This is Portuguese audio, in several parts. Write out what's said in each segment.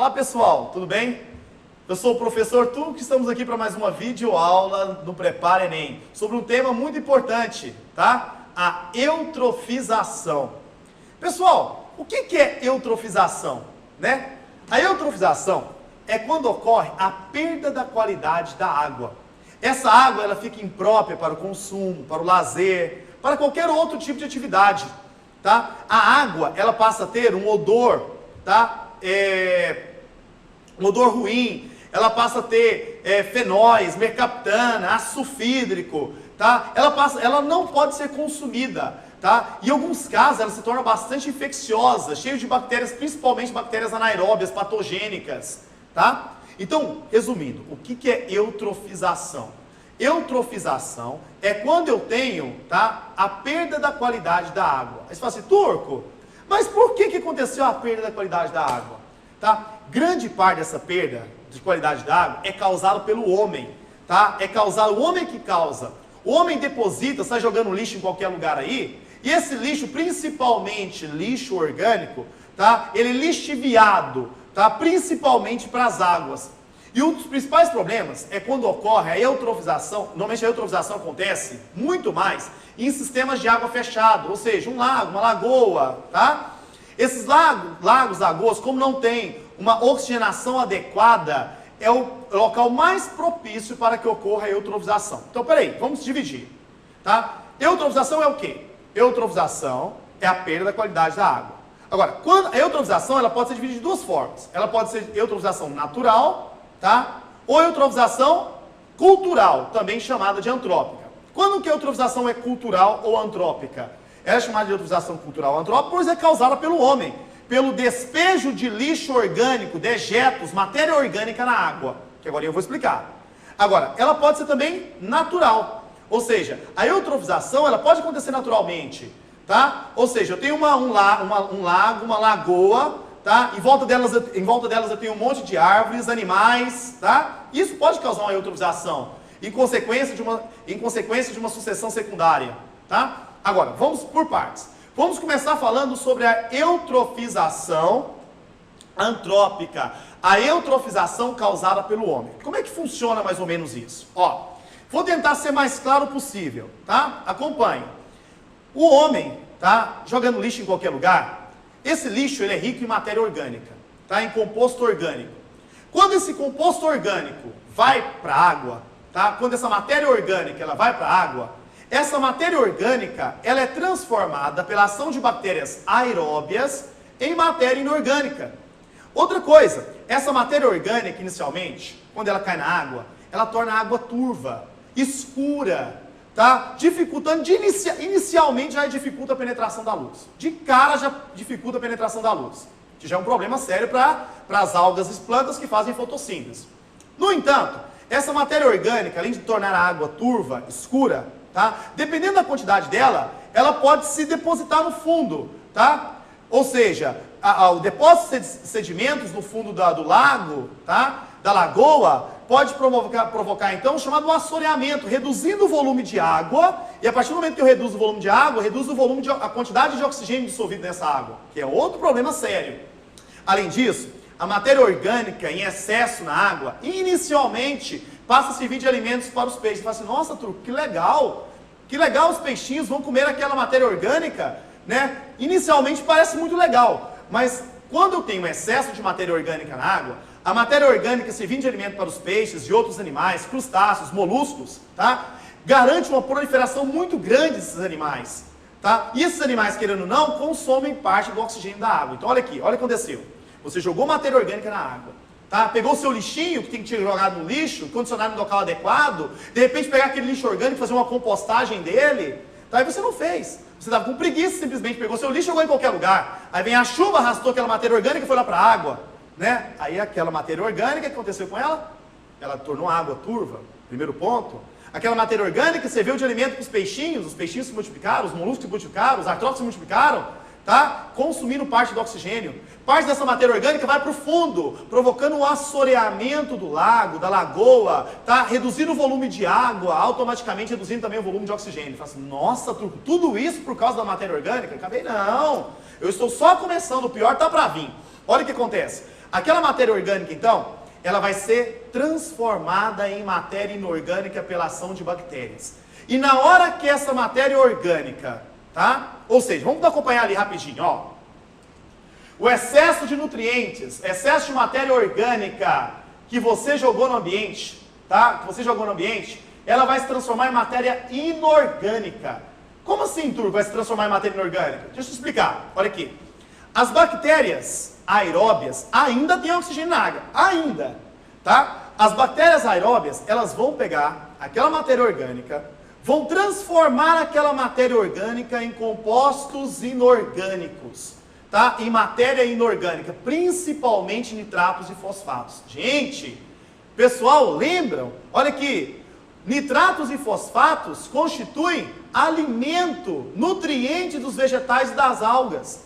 Olá pessoal, tudo bem? Eu sou o professor Tuco e estamos aqui para mais uma videoaula no Prepara Enem sobre um tema muito importante, tá? A eutrofização. Pessoal, o que é eutrofização, né? A eutrofização é quando ocorre a perda da qualidade da água. Essa água ela fica imprópria para o consumo, para o lazer, para qualquer outro tipo de atividade, tá? A água ela passa a ter um odor, tá? Um odor ruim, ela passa a ter fenóis, mercaptana, ácido sulfídrico, tá? Ela não pode ser consumida, tá? Em alguns casos ela se torna bastante infecciosa, cheia de bactérias, principalmente bactérias anaeróbias, patogênicas, tá? Então, resumindo, o que é eutrofização? Eutrofização é quando eu tenho, tá, a perda da qualidade da água. Aí você fala assim, Turco, mas por que aconteceu a perda da qualidade da água? Tá? Grande parte dessa perda de qualidade da água é causada pelo homem, tá? É causado, o homem que causa. O homem deposita, sai jogando lixo em qualquer lugar aí, e esse lixo, principalmente lixo orgânico, tá? Ele é lixiviado, tá? Principalmente para as águas. E um dos principais problemas é quando ocorre a eutrofização. Normalmente a eutrofização acontece muito mais em sistemas de água fechado, ou seja, um lago, uma lagoa, tá? Esses lagos, lagoas, como não tem uma oxigenação adequada, é o local mais propício para que ocorra a eutrofização. Então, peraí, vamos dividir, tá? Eutrofização é o quê? Eutrofização é a perda da qualidade da água. Agora, a eutrofização ela pode ser dividida de duas formas. Ela pode ser eutrofização natural, tá? Ou eutrofização cultural, também chamada de antrópica. Quando que a eutrofização é cultural ou antrópica? Ela é chamada de eutrofização cultural ou antrópica, pois é causada pelo homem, pelo despejo de lixo orgânico, dejetos, matéria orgânica na água, que agora eu vou explicar. Agora, ela pode ser também natural, ou seja, a eutrofização ela pode acontecer naturalmente, tá? Ou seja, eu tenho um lago, uma lagoa, tá? Em volta delas eu tenho um monte de árvores, animais, tá? Isso pode causar uma eutrofização, em consequência de uma sucessão secundária, tá? Agora, vamos por partes. Vamos começar falando sobre a eutrofização antrópica, a eutrofização causada pelo homem. Como é que funciona mais ou menos isso? Ó, vou tentar ser mais claro possível, tá? Acompanhe. O homem, tá? Jogando lixo em qualquer lugar, esse lixo ele é rico em matéria orgânica, tá? Em composto orgânico. Quando esse composto orgânico vai para a água, tá? Quando essa matéria orgânica ela vai para a água, essa matéria orgânica ela é transformada pela ação de bactérias aeróbias em matéria inorgânica. Outra coisa, essa matéria orgânica inicialmente, quando ela cai na água, ela torna a água turva, escura, tá? Dificultando, inicialmente já dificulta a penetração da luz. De cara já dificulta a penetração da luz, que já é um problema sério para as algas e plantas que fazem fotossíntese. No entanto, essa matéria orgânica, além de tornar a água turva, escura, tá? Dependendo da quantidade dela, ela pode se depositar no fundo, tá? Ou seja, o depósito de sedimentos no fundo do lago, tá? Da lagoa, pode provocar então o chamado assoreamento, reduzindo o volume de água, e a partir do momento que eu reduzo o volume de água, reduz a quantidade de oxigênio dissolvido nessa água, que é outro problema sério. Além disso, a matéria orgânica em excesso na água, inicialmente, passa a servir de alimentos para os peixes. Você fala assim, nossa, Truco, que legal os peixinhos vão comer aquela matéria orgânica, né? Inicialmente parece muito legal, mas quando eu tenho excesso de matéria orgânica na água, a matéria orgânica servindo de alimento para os peixes e outros animais, crustáceos, moluscos, tá? Garante uma proliferação muito grande desses animais, tá? E esses animais, querendo ou não, consomem parte do oxigênio da água. Então olha aqui, olha o que aconteceu. Você jogou matéria orgânica na água, tá? Pegou o seu lixinho, que tem que ter jogado no lixo, condicionado no local adequado, de repente pegar aquele lixo orgânico e fazer uma compostagem dele, tá? Aí você não fez. Você estava com preguiça, simplesmente pegou seu lixo e jogou em qualquer lugar. Aí vem a chuva, arrastou aquela matéria orgânica e foi lá para a água, né? Aí aquela matéria orgânica, o que aconteceu com ela? Ela tornou a água turva, primeiro ponto. Aquela matéria orgânica serviu de alimento para os peixinhos se multiplicaram, os moluscos se multiplicaram, os artrópodes se multiplicaram, tá? Consumindo parte do oxigênio. Parte dessa matéria orgânica vai para o fundo, provocando um assoreamento do lago, da lagoa, tá? Reduzindo o volume de água, automaticamente reduzindo também o volume de oxigênio. Fala assim, nossa, Truco, tudo isso por causa da matéria orgânica? Acabei não. Eu estou só começando, o pior está para vir. Olha o que acontece. Aquela matéria orgânica, então, ela vai ser transformada em matéria inorgânica pela ação de bactérias. E na hora que essa matéria orgânica, tá? Ou seja, vamos acompanhar ali rapidinho, ó. O excesso de nutrientes, excesso de matéria orgânica que você jogou no ambiente, tá? Que você jogou no ambiente, ela vai se transformar em matéria inorgânica. Como assim, Turco, vai se transformar em matéria inorgânica? Deixa eu explicar. Olha aqui. As bactérias aeróbias ainda têm oxigênio na água. Ainda. Tá? As bactérias aeróbias, elas vão pegar aquela matéria orgânica, vão transformar aquela matéria orgânica em compostos inorgânicos. Tá? Em matéria inorgânica, principalmente nitratos e fosfatos. Gente, pessoal, lembram? Olha aqui. Nitratos e fosfatos constituem alimento, nutriente dos vegetais e das algas.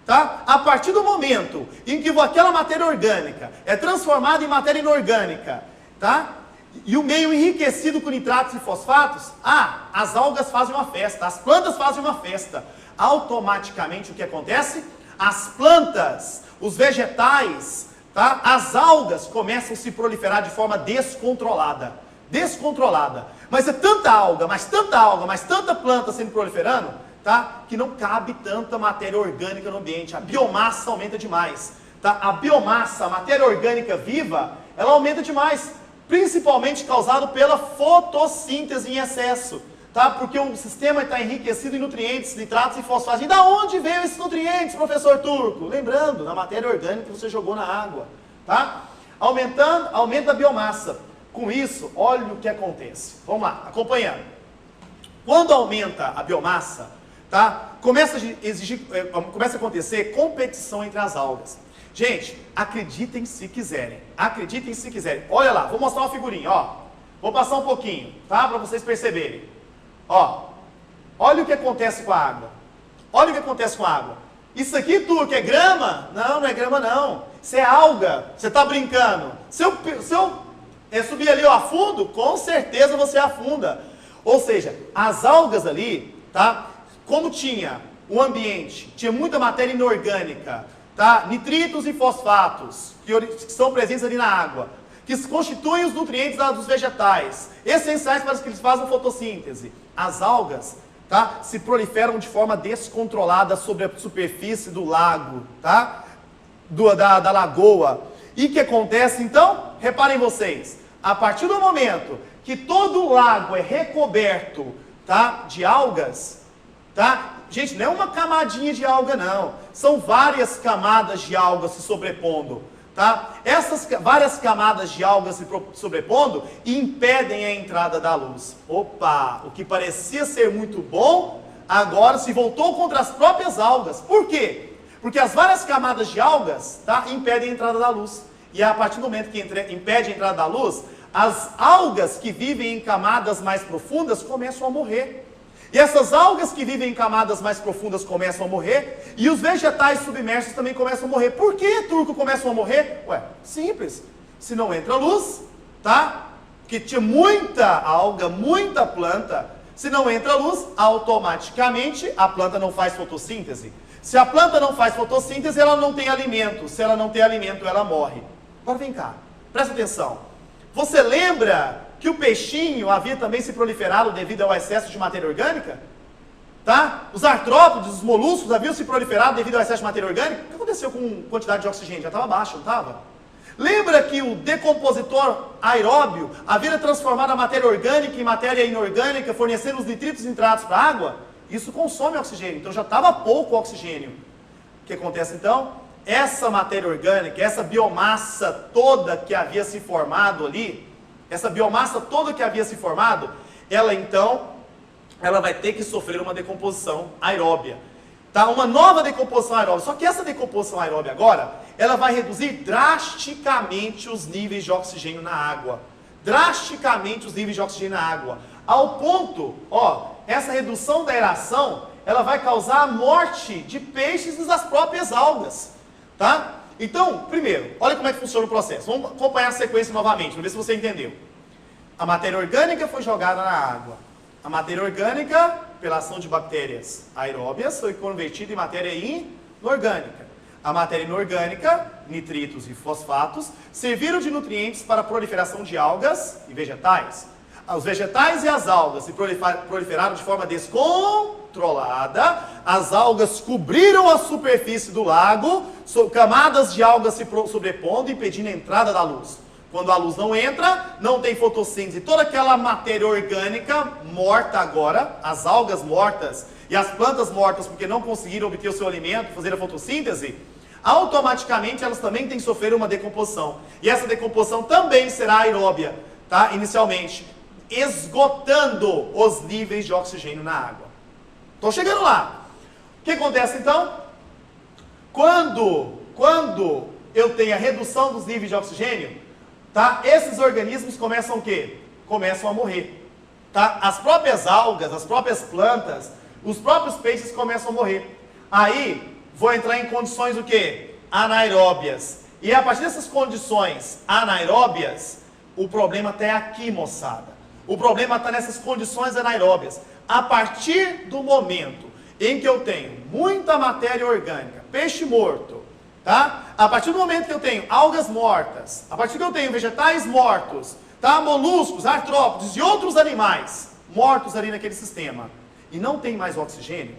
Tá? A partir do momento em que aquela matéria orgânica é transformada em matéria inorgânica, tá? E o meio enriquecido com nitratos e fosfatos, as algas fazem uma festa, as plantas fazem uma festa. Automaticamente o que acontece? As plantas, os vegetais, tá? As algas começam a se proliferar de forma descontrolada. Descontrolada. Mas é tanta alga, mas tanta planta sendo proliferando, tá? Que não cabe tanta matéria orgânica no ambiente. A biomassa aumenta demais, tá? A biomassa, a matéria orgânica viva, ela aumenta demais, principalmente causado pela fotossíntese em excesso, tá? Porque o sistema está enriquecido em nutrientes, nitratos e fosfatos. E da onde veio esses nutrientes, professor Turco? Lembrando, da matéria orgânica que você jogou na água, tá? Aumenta a biomassa. Com isso, olha o que acontece. Vamos lá, acompanhando. Quando aumenta a biomassa, tá? Começa a acontecer competição entre as algas. Gente, acreditem se quiserem. Acreditem se quiserem. Olha lá, vou mostrar uma figurinha, ó. Vou passar um pouquinho, tá? Para vocês perceberem. Ó, olha o que acontece com a água. Olha o que acontece com a água. Isso aqui, Turco, é grama? Não, não é grama não. Isso é alga. Você está brincando. Se eu subir ali, ó, a fundo, com certeza você afunda. Ou seja, as algas ali, tá? Como tinha um ambiente, tinha muita matéria inorgânica, tá? Nitritos e fosfatos, que são presentes ali na água, que constituem os nutrientes dos vegetais, essenciais para que eles façam fotossíntese. As algas, tá? Se proliferam de forma descontrolada sobre a superfície do lago, tá? Da lagoa. E o que acontece então? Reparem vocês, a partir do momento que todo o lago é recoberto, tá, de algas, tá? Gente, não é uma camadinha de alga não, são várias camadas de algas se sobrepondo, tá? Essas várias camadas de algas se sobrepondo impedem a entrada da luz. Opa, o que parecia ser muito bom, agora se voltou contra as próprias algas. Por quê? Porque as várias camadas de algas, tá, impedem a entrada da luz. E a partir do momento que impede a entrada da luz, as algas que vivem em camadas mais profundas começam a morrer. E essas algas que vivem em camadas mais profundas começam a morrer, e os vegetais submersos também começam a morrer. Por que, Turco, começam a morrer? Ué, simples. Se não entra luz, tá? Porque tinha muita alga, muita planta. Se não entra luz, automaticamente a planta não faz fotossíntese. Se a planta não faz fotossíntese, ela não tem alimento. Se ela não tem alimento, ela morre. Agora vem cá, presta atenção. Você lembra que o peixinho havia também se proliferado devido ao excesso de matéria orgânica? Tá? Os artrópodes, os moluscos haviam se proliferado devido ao excesso de matéria orgânica? O que aconteceu com a quantidade de oxigênio? Já estava baixa, não estava? Lembra que o decompositor aeróbio havia transformado a matéria orgânica em matéria inorgânica, fornecendo os nitritos e nitratos para a água? Isso consome oxigênio, então já estava pouco oxigênio. O que acontece então? Essa matéria orgânica, essa biomassa toda que havia se formado ali, ela vai ter que sofrer uma decomposição aeróbia, tá? Uma nova decomposição aeróbia. Só que essa decomposição aeróbia agora, ela vai reduzir drasticamente os níveis de oxigênio na água. Drasticamente os níveis de oxigênio na água. Ao ponto, ó, essa redução da aeração, ela vai causar a morte de peixes e das próprias algas. Tá? Então, primeiro, olha como é que funciona o processo. Vamos acompanhar a sequência novamente, para ver se você entendeu. A matéria orgânica foi jogada na água. A matéria orgânica, pela ação de bactérias aeróbias, foi convertida em matéria inorgânica. A matéria inorgânica, nitritos e fosfatos, serviram de nutrientes para a proliferação de algas e vegetais. Os vegetais e as algas se proliferaram de forma descontrolada, as algas cobriram a superfície do lago, camadas de algas se sobrepondo, impedindo a entrada da luz. Quando a luz não entra, não tem fotossíntese, toda aquela matéria orgânica morta agora, as algas mortas e as plantas mortas porque não conseguiram obter o seu alimento, fazer a fotossíntese, automaticamente elas também têm que sofrer uma decomposição. E essa decomposição também será aeróbia, tá? Inicialmente, esgotando os níveis de oxigênio na água. Estou chegando lá. O que acontece então? Quando eu tenho a redução dos níveis de oxigênio, tá? Esses organismos começam o quê? Começam a morrer. Tá? As próprias algas, as próprias plantas, os próprios peixes começam a morrer. Aí, vou entrar em condições o quê? Anaeróbias. E a partir dessas condições anaeróbias, o problema está aqui, moçada. O problema está nessas condições anaeróbias. A partir do momento em que eu tenho muita matéria orgânica, peixe morto, tá? A partir do momento que eu tenho algas mortas, a partir que eu tenho vegetais mortos, tá? Moluscos, artrópodes e outros animais mortos ali naquele sistema, e não tem mais oxigênio,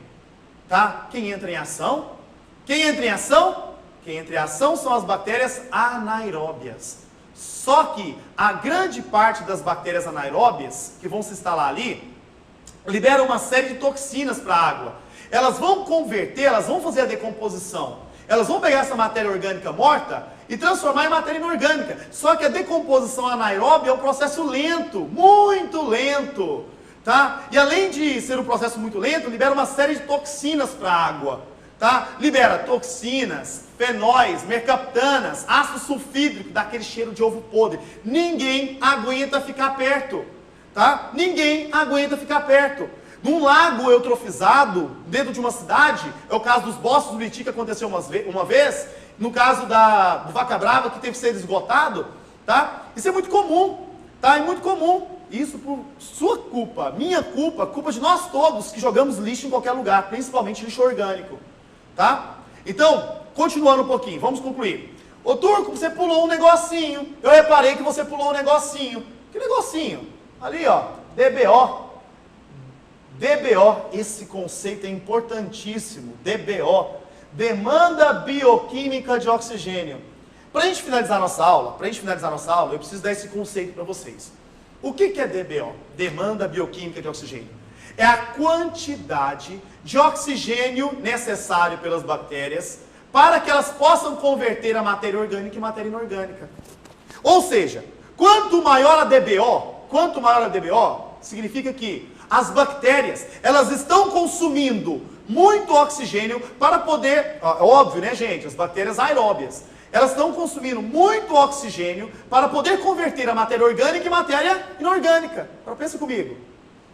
tá? Quem entra em ação? Quem entra em ação? Quem entra em ação são as bactérias anaeróbias. Só que a grande parte das bactérias anaeróbias que vão se instalar ali, liberam uma série de toxinas para a água. Elas vão converter, elas vão fazer a decomposição. Elas vão pegar essa matéria orgânica morta e transformar em matéria inorgânica. Só que a decomposição anaeróbia é um processo lento, muito lento. Tá? E além de ser um processo muito lento, libera uma série de toxinas para a água. Tá? Libera toxinas, fenóis, mercaptanas, ácido sulfídrico, dá aquele cheiro de ovo podre. Ninguém aguenta ficar perto. Tá? Ninguém aguenta ficar perto. Num lago eutrofizado, dentro de uma cidade, é o caso dos Bostos do Buriti, que aconteceu uma vez, no caso do Vaca Brava, que teve que ser esgotado, tá? Isso é muito comum, tá? É muito comum. Isso por sua culpa, minha culpa, culpa de nós todos que jogamos lixo em qualquer lugar, principalmente lixo orgânico, tá? Então, continuando um pouquinho, vamos concluir. Ô Turco, você pulou um negocinho, eu reparei que você pulou um negocinho. Que negocinho? Ali ó, DBO. DBO, esse conceito é importantíssimo, DBO, demanda bioquímica de oxigênio. Para a gente finalizar nossa aula, eu preciso dar esse conceito para vocês. O que é DBO? Demanda bioquímica de oxigênio. É a quantidade de oxigênio necessário pelas bactérias para que elas possam converter a matéria orgânica em matéria inorgânica. Ou seja, quanto maior a DBO, significa que as bactérias, elas estão consumindo muito oxigênio para poder, óbvio, né, gente, as bactérias aeróbias, elas estão consumindo muito oxigênio para poder converter a matéria orgânica em matéria inorgânica. Agora pensa comigo,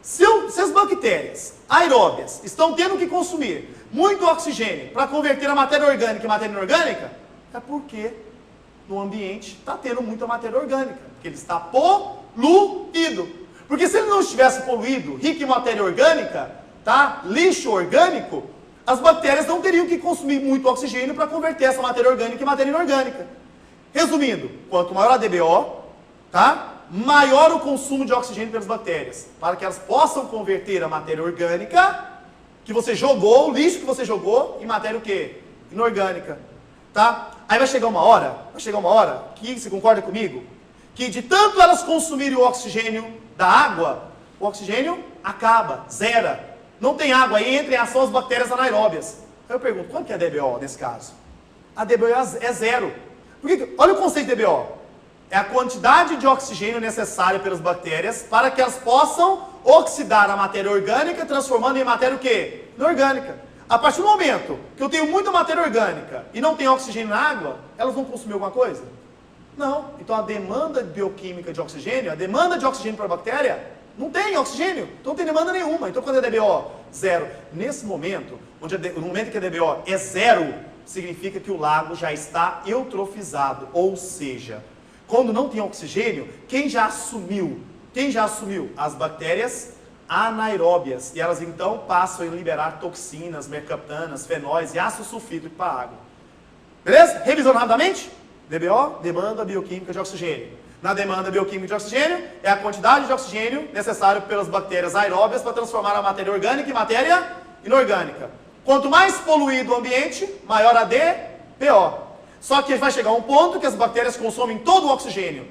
se as bactérias aeróbias estão tendo que consumir muito oxigênio para converter a matéria orgânica em matéria inorgânica, é porque no ambiente está tendo muita matéria orgânica, porque ele está poluído. Porque se ele não estivesse poluído, rico em matéria orgânica, tá? Lixo orgânico, as bactérias não teriam que consumir muito oxigênio para converter essa matéria orgânica em matéria inorgânica. Resumindo, quanto maior a DBO, tá? Maior o consumo de oxigênio pelas bactérias, para que elas possam converter a matéria orgânica que você jogou, o lixo que você jogou, em matéria o quê? Inorgânica. Tá? Aí vai chegar uma hora, que você concorda comigo? Que de tanto elas consumirem o oxigênio da água, o oxigênio acaba, zera. Não tem água, aí entra em ação as bactérias anaeróbias. Aí eu pergunto, quanto que é a DBO nesse caso? A DBO é zero. Porque, olha o conceito de DBO. É a quantidade de oxigênio necessária pelas bactérias para que elas possam oxidar a matéria orgânica, transformando em matéria o quê? Inorgânica. A partir do momento que eu tenho muita matéria orgânica e não tem oxigênio na água, elas vão consumir alguma coisa? Não. Então a demanda bioquímica de oxigênio, a demanda de oxigênio para a bactéria, não tem oxigênio. Então não tem demanda nenhuma. Então quando é DBO? Zero. Nesse momento, no momento que a DBO é zero, significa que o lago já está eutrofizado. Ou seja, quando não tem oxigênio, quem já assumiu? As bactérias anaeróbias. E elas então passam a liberar toxinas, mercaptanas, fenóis e ácido sulfídrico para a água. Beleza? Revisando rapidamente. DBO, demanda bioquímica de oxigênio. Na demanda bioquímica de oxigênio, é a quantidade de oxigênio necessário pelas bactérias aeróbias para transformar a matéria orgânica em matéria inorgânica. Quanto mais poluído o ambiente, maior a DPO. Só que vai chegar um ponto que as bactérias consomem todo o oxigênio,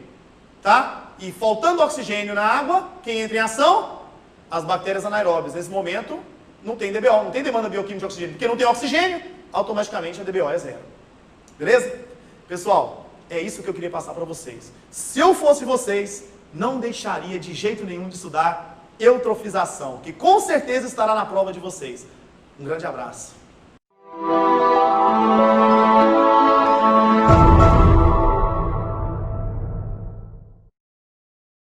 tá? E faltando oxigênio na água, quem entra em ação? As bactérias anaeróbias. Nesse momento, não tem DBO, não tem demanda bioquímica de oxigênio. Porque não tem oxigênio, automaticamente a DBO é zero. Beleza? Pessoal, é isso que eu queria passar para vocês. Se eu fosse vocês, não deixaria de jeito nenhum de estudar eutrofização, que com certeza estará na prova de vocês. Um grande abraço.